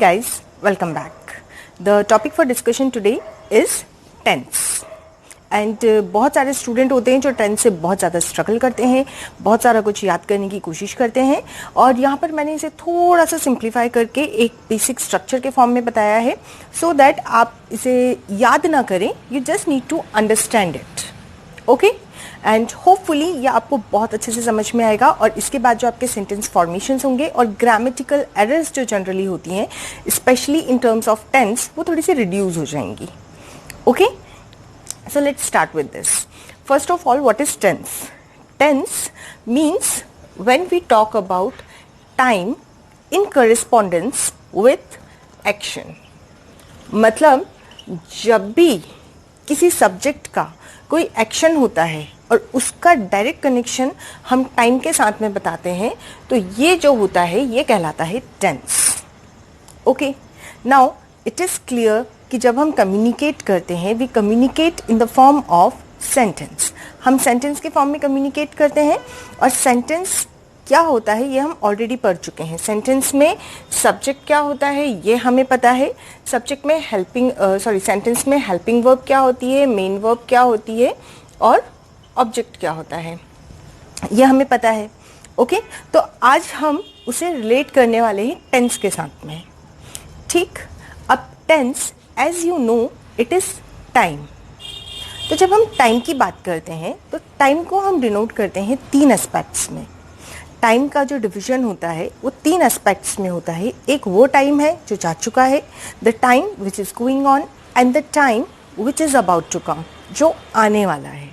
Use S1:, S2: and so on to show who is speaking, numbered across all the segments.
S1: guys, welcome back. The topic for discussion today is tense. And बहुत सारे student होते हैं जो टेंथ से बहुत ज़्यादा स्ट्रगल करते हैं, बहुत सारा कुछ याद करने की कोशिश करते हैं, और यहाँ पर मैंने इसे थोड़ा सा सिंप्लीफाई करके एक बेसिक स्ट्रक्चर के फॉर्म में बताया है, सो दैट आप इसे याद ना करें, you just need to understand it. Okay, and hopefully ये आपको बहुत अच्छे से समझ में आएगा, और इसके बाद जो आपके सेंटेंस फॉर्मेशंस होंगे और ग्रामेटिकल एरर्स जो जनरली होती हैं specially in terms of tense, वो थोड़ी सी रिड्यूस हो जाएंगी. Okay, so let's start with this. First of all, what is tense? Tense means when we talk about time in correspondence with action. मतलब जब भी किसी सब्जेक्ट का कोई एक्शन होता है और उसका डायरेक्ट कनेक्शन हम टाइम के साथ में बताते हैं, तो ये जो होता है ये कहलाता है tense. Okay, now it is clear कि जब हम कम्युनिकेट करते हैं, we communicate in the form of sentence. हम सेंटेंस के फॉर्म में कम्युनिकेट करते हैं, और सेंटेंस क्या होता है ये हम ऑलरेडी पढ़ चुके हैं. सेंटेंस में सब्जेक्ट क्या होता है ये हमें पता है. सब्जेक्ट में सेंटेंस में हेल्पिंग वर्ब क्या होती है, मेन वर्ब क्या होती है, और ऑब्जेक्ट क्या होता है, ये हमें पता है. ओके, तो आज हम उसे रिलेट करने वाले हैं टेंस के साथ में. ठीक, अब tense as you know it is time. तो जब हम टाइम की बात करते हैं तो टाइम को हम डिनोट करते हैं तीन एस्पेक्ट्स में. टाइम का जो डिवीजन होता है वो तीन एस्पेक्ट्स में होता है. एक वो टाइम है जो जा चुका है, the time which is going on, and the time which is about to come, जो आने वाला है.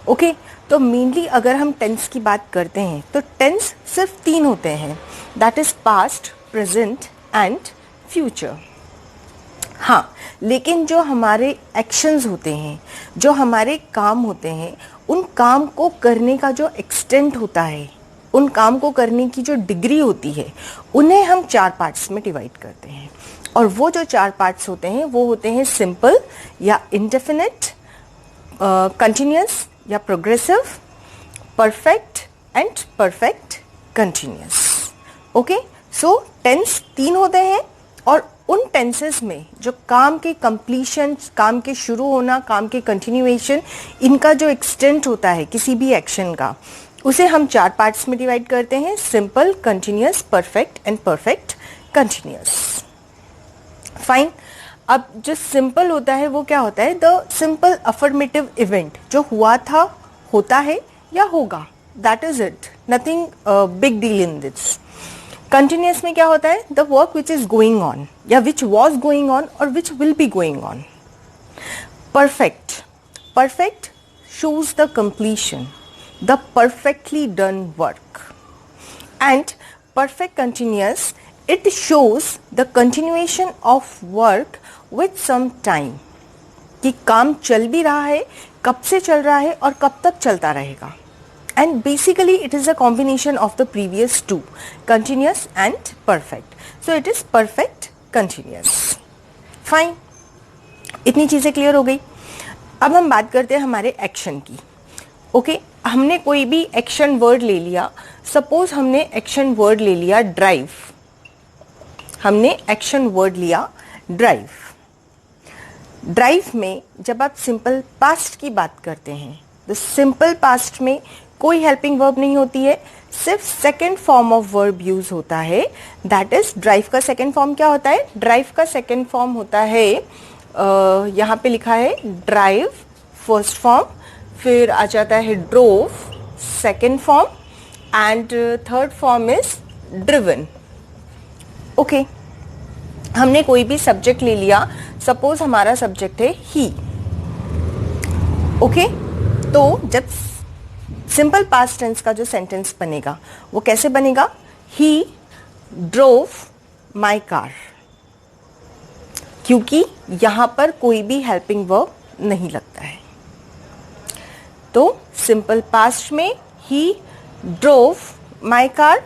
S1: ओके, तो मेनली अगर हम टेंस की बात करते हैं तो टेंस सिर्फ तीन होते हैं, that is past, present and future. हाँ, लेकिन जो हमारे एक्शंस होते हैं, जो हमारे काम होते हैं, उन काम को करने का जो एक्सटेंट होता है, उन काम को करने की जो डिग्री होती है, उन्हें हम चार पार्ट्स में डिवाइड करते हैं. और वो जो चार पार्ट्स होते हैं वो होते हैं सिंपल या इंडेफिनिट, कंटिन्यूअस या progressive, perfect and perfect continuous. Okay, so tense तीन होते हैं, और उन टेंसेस में जो काम के कंप्लीशन, काम के शुरू होना, काम के कंटिन्यूएशन, इनका जो एक्सटेंट होता है किसी भी एक्शन का, उसे हम चार पार्ट्स में डिवाइड करते हैं, simple, continuous, perfect and perfect continuous. Fine. अब जो सिंपल होता है वो क्या होता है, द सिंपल अफर्मेटिव इवेंट, जो हुआ था, होता है या होगा, that is it, nothing big deal in this. Continuous में क्या होता है, the work which is going on, या विच वॉज गोइंग ऑन, और which will be going on. Perfect, perfect shows the completion, the perfectly done work. And perfect continuous, it shows the continuation of work with some time, कि काम चल भी रहा है, कब से चल रहा है और कब तक चलता रहेगा. And basically it is a combination of the previous two, continuous and perfect. So it is perfect continuous. Fine. इतनी चीज़ें क्लियर हो गई. अब हम बात करते हैं हमारे एक्शन की. ओके, हमने कोई भी एक्शन वर्ड ले लिया. सपोज हमने एक्शन वर्ड ले लिया ड्राइव. हमने एक्शन वर्ड लिया ड्राइव. ड्राइव में जब आप सिंपल पास्ट की बात करते हैं, तो सिंपल पास्ट में कोई हेल्पिंग वर्ब नहीं होती है, सिर्फ second form of verb use होता है, दैट इज ड्राइव का सेकेंड फॉर्म क्या होता है, ड्राइव का सेकेंड फॉर्म होता है, यहाँ पे लिखा है ड्राइव फर्स्ट फॉर्म, फिर आ जाता है drove second form, and third form is driven. Okay, हमने कोई भी सब्जेक्ट ले लिया. सपोज हमारा सब्जेक्ट है ही. ओके, तो जब सिंपल पास्ट टेंस का जो सेंटेंस बनेगा वो कैसे बनेगा, ही ड्रोव माई कार, क्योंकि यहां पर कोई भी हेल्पिंग वर्ब नहीं लगता है. तो सिंपल पास्ट में ही drove my car.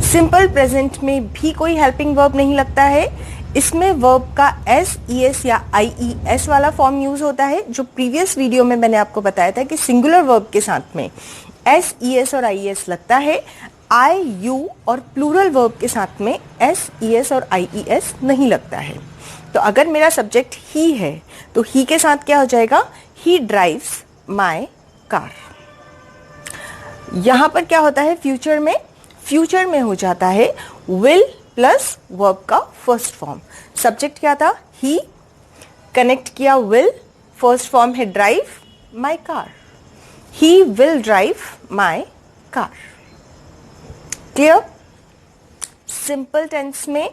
S1: Simple present में भी कोई हेल्पिंग वर्ब नहीं लगता है. इसमें वर्ब का एस, ई एस या आई ई एस वाला फॉर्म यूज होता है. जो प्रीवियस वीडियो में मैंने आपको बताया था कि सिंगुलर वर्ब के साथ में एस, ई एस और आई एस लगता है, आई यू और प्लूरल वर्ब के साथ में एस ई एस और आई ई एस नहीं लगता है। तो अगर मेरा सब्जेक्ट ही है तो ही के साथ क्या हो जाएगा, ही ड्राइव्स माई कार। यहां पर क्या होता है फ्यूचर में हो जाता है विल प्लस वर्ब का फर्स्ट फॉर्म। सब्जेक्ट क्या था, ही, कनेक्ट किया विल, फर्स्ट फॉर्म है drive, my car, he will drive my car. Clear? Simple tense में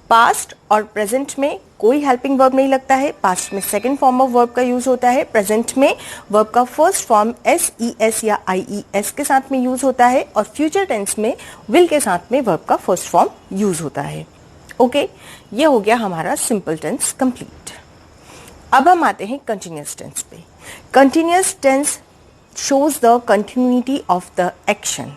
S1: पास्ट और प्रेजेंट में कोई हेल्पिंग वर्ब नहीं लगता है। पास्ट में सेकंड फॉर्म ऑफ वर्ब का यूज होता है, प्रेजेंट में वर्ब का first form S E S या आई ई एस के साथ में यूज होता है, और फ्यूचर टेंस में विल के साथ में वर्ब का फर्स्ट फॉर्म यूज होता है। ओके, ये हो गया हमारा सिंपल टेंस कंप्लीट। अब हम आते हैं कंटिन्यूअस टेंस पे। Continuous tense shows the continuity of the action.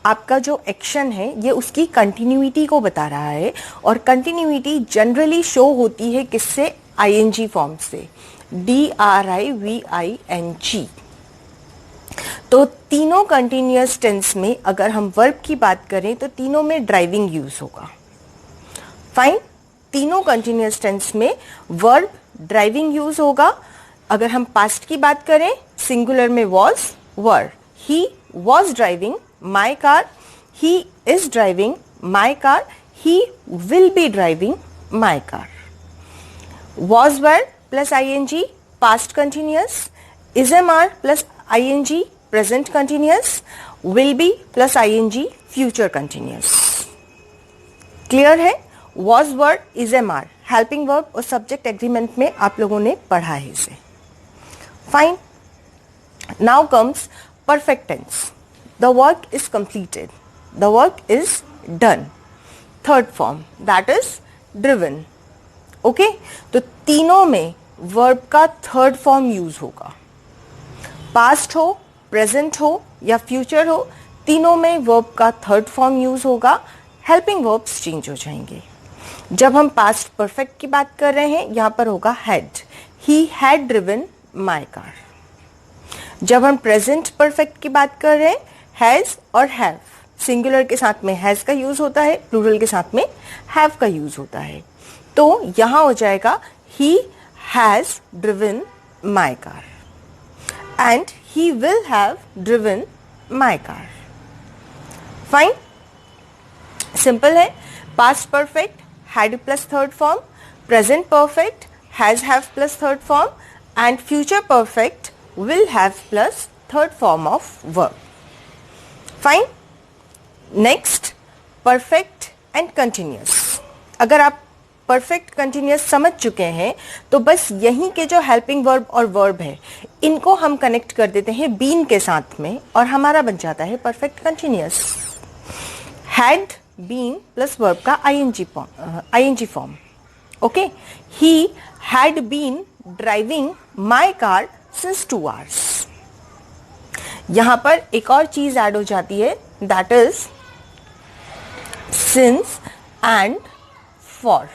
S1: आपका जो एक्शन है ये उसकी कंटिन्यूटी को बता रहा है, और कंटिन्यूटी जनरली शो होती है किससे, आईएनजी फॉर्म से, DRIVING। तो तीनों कंटिन्यूअस टेंस में अगर हम वर्ब की बात करें तो तीनों में ड्राइविंग यूज होगा। फाइन, तीनों कंटिन्यूअस टेंस में वर्ब ड्राइविंग यूज होगा। अगर हम पास्ट की बात करें, सिंगुलर में was, were, he was driving my car, he is driving my car, he will be driving my car. Was were plus ING past continuous, is am are plus ING present continuous, will be plus ING future continuous. Clear है? Was were, is am are, helping verb और subject agreement में आप लोगों ने पढ़ा है इसे। Fine, now comes perfect tense. The work is completed, the work is done. Third form that is driven. Okay, तो तीनों में वर्ब का थर्ड फॉर्म यूज होगा। पास्ट हो, प्रेजेंट हो या फ्यूचर हो, तीनों में वर्ब का थर्ड फॉर्म यूज होगा। हेल्पिंग वर्ब्स चेंज हो जाएंगे। जब हम पास्ट परफेक्ट की बात कर रहे हैं, यहां पर होगा had, he had driven my car. जब हम प्रेजेंट परफेक्ट की बात कर रहे हैं, हैज और हैव, सिंगुलर के साथ में हैज का यूज होता है, प्लूरल के साथ में हैव का यूज होता है। तो यहां हो जाएगा he has driven my car and he will have driven my car. Fine, simple है। Past perfect had plus third form, present perfect has have plus third form, and future perfect will have plus third form of verb. Fine. Next, perfect and continuous. अगर आप perfect continuous समझ चुके हैं तो बस यहीं के जो helping verb और verb है इनको हम connect कर देते हैं been के साथ में, और हमारा बन जाता है perfect continuous. Had been plus verb का ING form. Okay, he had been driving my car since 2 hours। यहां पर एक और चीज ऐड हो जाती है, that is since and for,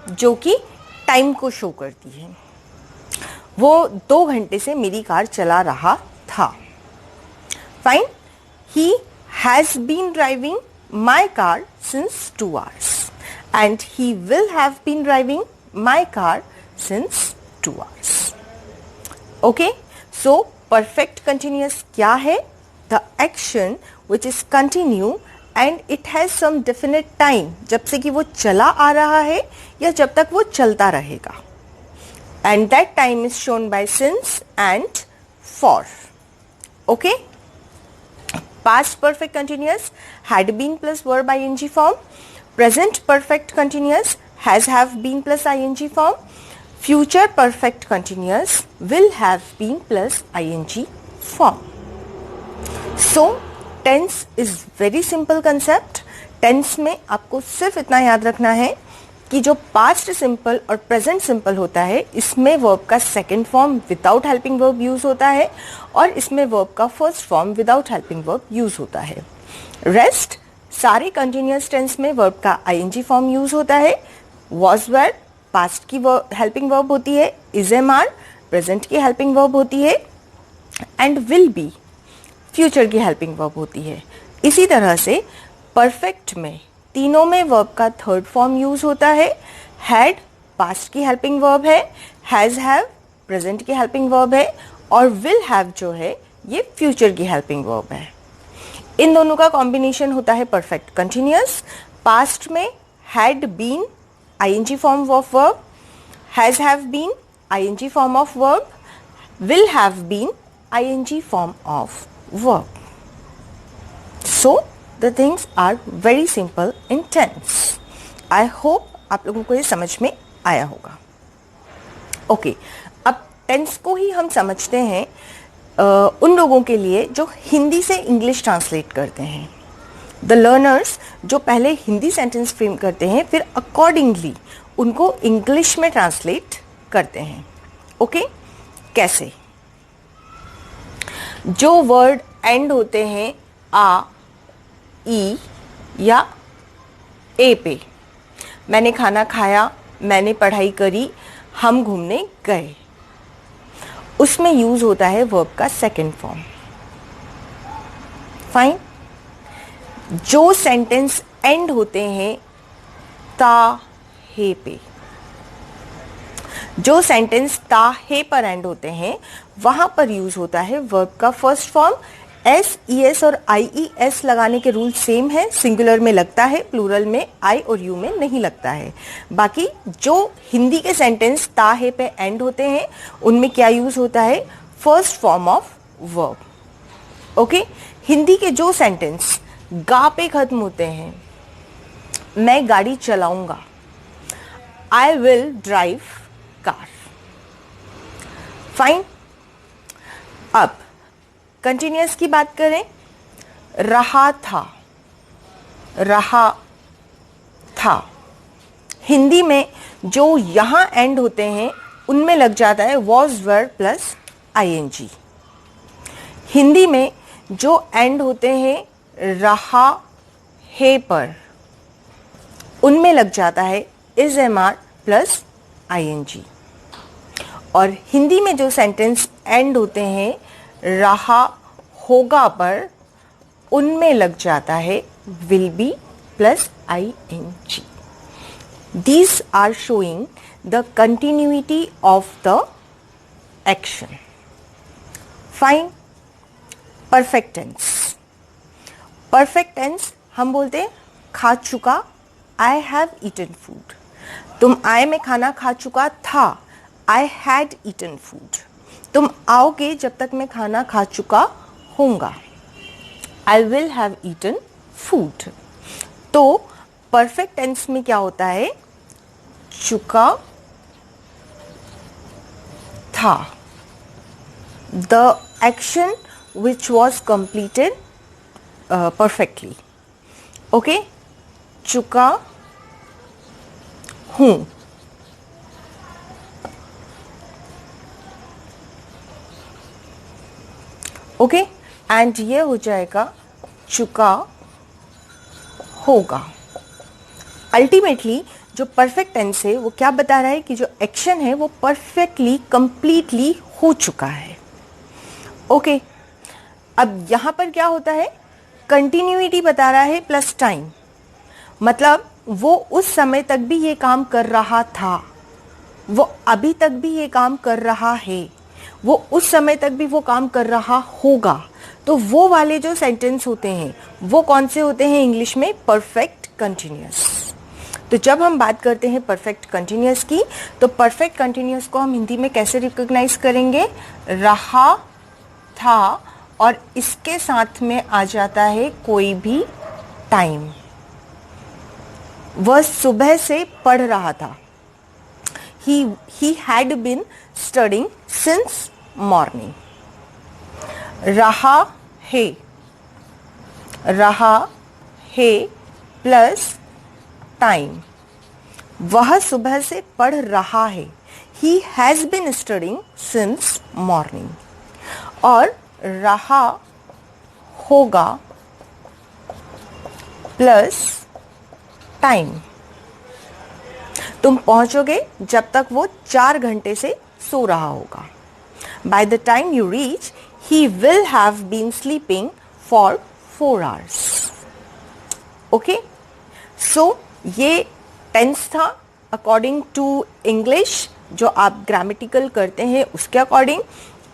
S1: जो कि टाइम को शो करती है। वो 2 घंटे से मेरी कार चला रहा था। Fine, he has been driving my car since 2 hours and he will have been driving my car since 2 hours. Okay, so perfect continuous क्या है? The action which is continue and it has some definite time, जब से कि वो चला आ रहा है या जब तक वो चलता रहेगा, and that time is shown by since and for. Okay, past perfect continuous had been plus verb ing form, present perfect continuous has have been plus ing form, future perfect continuous will have been plus ing form. So tense is very simple concept. tense में आपको सिर्फ इतना याद रखना है कि जो past simple और प्रेजेंट सिंपल होता है इसमें वर्ब का second form without helping verb use होता है, और इसमें वर्ब का first form without helping verb use होता है। रेस्ट सारे कंटिन्यूअस टेंस में वर्ब का आईएनजी फॉर्म यूज होता है। वॉज वर पास्ट की हेल्पिंग वर्ब होती है, इज एम आर प्रेजेंट की हेल्पिंग वर्ब होती है, एंड विल बी फ्यूचर की हेल्पिंग वर्ब होती है। इसी तरह से परफेक्ट में तीनों में वर्ब का थर्ड फॉर्म यूज होता है। हैड पास्ट की हेल्पिंग वर्ब है, हैज हैव प्रेजेंट की हेल्पिंग वर्ब है, और विल हैव जो है ये फ्यूचर की हेल्पिंग वर्ब है। इन दोनों का कॉम्बिनेशन होता है परफेक्ट कंटिन्यूअस। पास्ट में had been ING form of verb, has have been ING form of verb, will have been ING form of verb. So the things are very simple in tense. I hope आप लोगों को ये समझ में आया होगा। Okay, अब tense को ही हम समझते हैं उन लोगों के लिए जो हिंदी से इंग्लिश ट्रांसलेट करते हैं। द लर्नर्स जो पहले हिंदी सेंटेंस फ्रेम करते हैं, फिर अकॉर्डिंगली उनको इंग्लिश में ट्रांसलेट करते हैं। ओके, कैसे? जो वर्ड एंड होते हैं आ, ई या ए पे, मैंने खाना खाया, मैंने पढ़ाई करी, हम घूमने गए, उसमें यूज होता है वर्ब का सेकंड फॉर्म। फाइन। जो सेंटेंस एंड होते हैं ता, हे पे, जो सेंटेंस ता, हे पर एंड होते हैं, वहां पर यूज होता है वर्ब का first form. S, E S और आई ई एस लगाने के रूल सेम है। सिंगुलर में लगता है, प्लूरल में आई और यू में नहीं लगता है। बाकी जो हिंदी के सेंटेंस ता, हे पे एंड होते हैं, उनमें क्या यूज होता है? First form of verb. Okay, Hindi के जो सेंटेंस गा पे खत्म होते हैं, मैं गाड़ी चलाऊंगा, I will drive car. Fine. अब कंटिन्यूअस की बात करें, रहा था, रहा था, हिंदी में जो यहां एंड होते हैं उनमें लग जाता है was were plus ING. Hindi में जो एंड होते हैं रहा, हे पर, उनमें लग जाता है is am are plus ING. और हिंदी में जो सेंटेंस एंड होते हैं रहा, होगा पर, उनमें लग जाता है will be plus ING. These are showing the continuity of the action. Fine. Perfect tense. Perfect tense हम बोलते हैं खा चुका, I have eaten food. तुम आए में खाना खा चुका था, I had eaten food. तुम आओगे जब तक मैं खाना खा चुका होऊंगा, I will have eaten food. तो परफेक्ट टेंस में क्या होता है? चुका था, the action which was completed perfectly. Okay, चुका हूं। ओके, एंड ये हो जाएगा चुका होगा। अल्टीमेटली जो परफेक्ट टेंस है वो क्या बता रहा है कि जो एक्शन है वो परफेक्टली कंप्लीटली हो चुका है। ओके, अब यहां पर क्या होता है? कंटिन्यूटी बता रहा है प्लस टाइम, मतलब वो उस समय तक भी ये काम कर रहा था, वो अभी तक भी ये काम कर रहा है, वो उस समय तक भी वो काम कर रहा होगा। तो वो वाले जो सेंटेंस होते हैं वो कौन से होते हैं इंग्लिश में? Perfect continuous. तो जब हम बात करते हैं परफेक्ट कंटिन्यूअस की, तो परफेक्ट कंटिन्यूअस को हम हिंदी में कैसे रिकॉग्नाइज करेंगे? रहा था और इसके साथ में आ जाता है कोई भी टाइम। वह सुबह से पढ़ रहा था, he had been studying since morning. रहा है प्लस टाइम, वह सुबह से पढ़ रहा है, he has been studying since morning. और रहा होगा प्लस टाइम, तुम पहुंचोगे जब तक वो 4 घंटे से सो रहा होगा। By the time you reach, he will have been sleeping for 4 hours. Okay, सो ये टेंस था अकॉर्डिंग टू इंग्लिश, जो आप ग्रामेटिकल करते हैं उसके अकॉर्डिंग,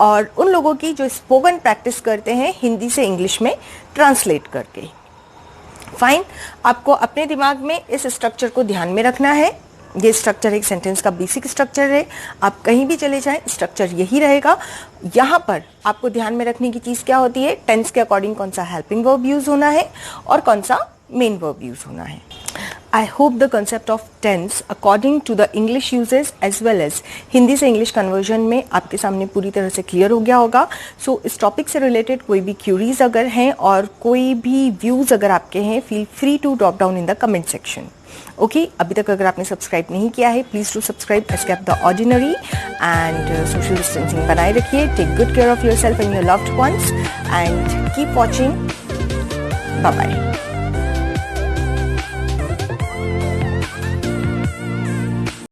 S1: और उन लोगों की जो स्पोकन प्रैक्टिस करते हैं हिंदी से इंग्लिश में ट्रांसलेट करके. फाइन, आपको अपने दिमाग में इस स्ट्रक्चर को ध्यान में रखना है. ये स्ट्रक्चर एक सेंटेंस का बेसिक स्ट्रक्चर है. आप कहीं भी चले जाएं स्ट्रक्चर यही रहेगा. यहाँ पर आपको ध्यान में रखने की चीज़ क्या होती है, टेंस के अकॉर्डिंग कौन सा हेल्पिंग वर्ब यूज होना है और कौन सा मेन वर्ब यूज होना है. I hope the concept of tense according to the English uses as well as Hindi से इंग्लिश कन्वर्जन में आपके सामने पूरी तरह से क्लियर हो गया होगा. सो इस टॉपिक से रिलेटेड कोई भी क्यूरीज अगर हैं और कोई भी व्यूज अगर आपके हैं, feel free to drop down in the comment section. Okay, अभी तक अगर आपने सब्सक्राइब नहीं किया है, please do subscribe, escape the ordinary, and social distancing बनाए रखिए. Take good care of yourself and your loved ones and keep watching. Bye bye.